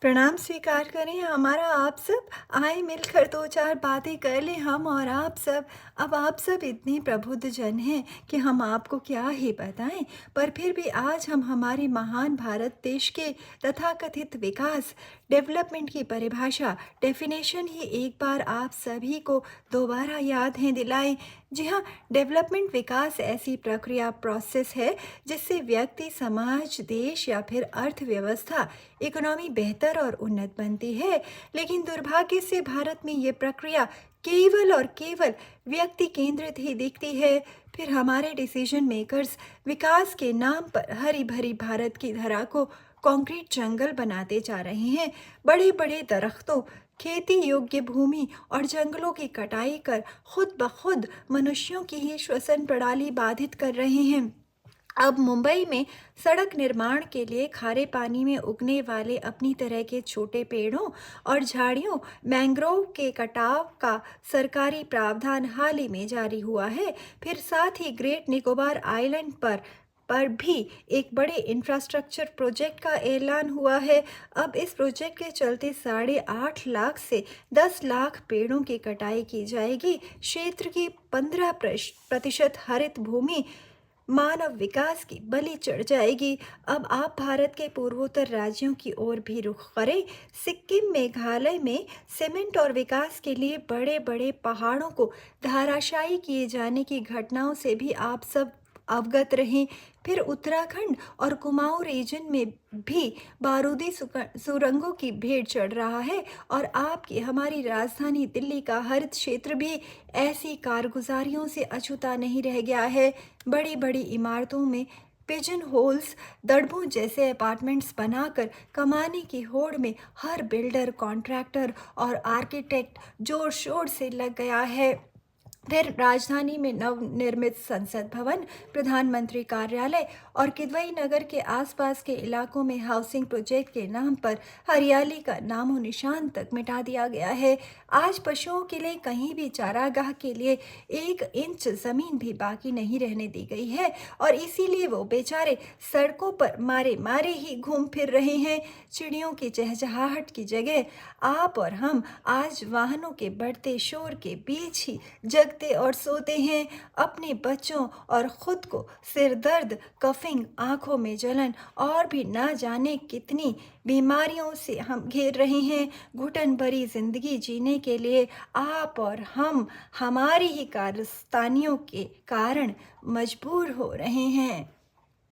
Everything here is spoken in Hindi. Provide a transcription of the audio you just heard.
प्रणाम स्वीकार करें हमारा आप सब। आए मिलकर दो चार बातें कर लें हम और आप सब। अब आप सब इतने प्रबुद्ध जन हैं कि हम आपको क्या ही बताएं। पर फिर भी आज हम हमारे महान भारत देश के तथाकथित विकास, डेवलपमेंट की परिभाषा, डेफिनेशन ही एक बार आप सभी को दोबारा याद है दिलाएं। जी हाँ, डेवलपमेंट विकास ऐसी प्रक्रिया, प्रोसेस है जिससे व्यक्ति, समाज, देश या फिर अर्थव्यवस्था, इकोनॉमी बेहतर और उन्नत बनती है। लेकिन दुर्भाग्य से भारत में ये प्रक्रिया केवल और केवल व्यक्ति केंद्रित ही दिखती है। फिर हमारे डिसीजन मेकर्स विकास के नाम पर हरी भरी भारत की धरा को कंक्रीट जंगल बनाते जा रहे हैं। बड़े बड़े दरख्तों, खेती योग्य भूमि और जंगलों की कटाई कर खुद ब खुद मनुष्यों की ही श्वसन प्रणाली बाधित कर रहे हैं। अब मुंबई में सड़क निर्माण के लिए खारे पानी में उगने वाले अपनी तरह के छोटे पेड़ों और झाड़ियों, मैंग्रोव के कटाव का सरकारी प्रावधान हाल ही में जारी हुआ है। फिर साथ ही ग्रेट निकोबार आइलैंड पर भी एक बड़े इंफ्रास्ट्रक्चर प्रोजेक्ट का ऐलान हुआ है। अब इस प्रोजेक्ट के चलते 8.5 लाख से 10 लाख पेड़ों की कटाई की जाएगी। क्षेत्र की 15% हरित भूमि मानव विकास की बलि चढ़ जाएगी। अब आप भारत के पूर्वोत्तर राज्यों की ओर भी रुख करें। सिक्किम, मेघालय में सीमेंट और विकास के लिए बड़े बड़े पहाड़ों को धराशायी किए जाने की घटनाओं से भी आप सब अवगत रहें। फिर उत्तराखंड और कुमाऊं रीजन में भी बारूदी सुरंगों की भेंट चढ़ रहा है और आपकी हमारी राजधानी दिल्ली का हरित क्षेत्र भी ऐसी कारगुजारियों से अछूता नहीं रह गया है। बड़ी बड़ी इमारतों में पिजन होल्स, दड़बों जैसे अपार्टमेंट्स बनाकर कमाने की होड़ में हर बिल्डर, कॉन्ट्रैक्टर और आर्किटेक्ट जोर शोर से लग गया है। फिर राजधानी में नवनिर्मित संसद भवन, प्रधानमंत्री कार्यालय और किदवई नगर के आसपास के इलाकों में हाउसिंग प्रोजेक्ट के नाम पर हरियाली का नामो निशान तक मिटा दिया गया है। आज पशुओं के लिए कहीं भी चारागाह के लिए 1 इंच जमीन भी बाकी नहीं रहने दी गई है और इसीलिए वो बेचारे सड़कों पर मारे मारे ही घूम फिर रहे हैं। चिड़ियों की चहचहाहट की जगह आप और हम आज वाहनों के बढ़ते शोर के बीच ही जगते और सोते हैं। अपने बच्चों और खुद को सिर दर्द, कफिंग, आंखों में जलन और भी ना जाने कितनी बीमारियों से हम घेर रहे हैं। घुटन भरी जिंदगी जीने के लिए आप और हम हमारी ही कारस्तानियों के कारण मजबूर हो रहे हैं।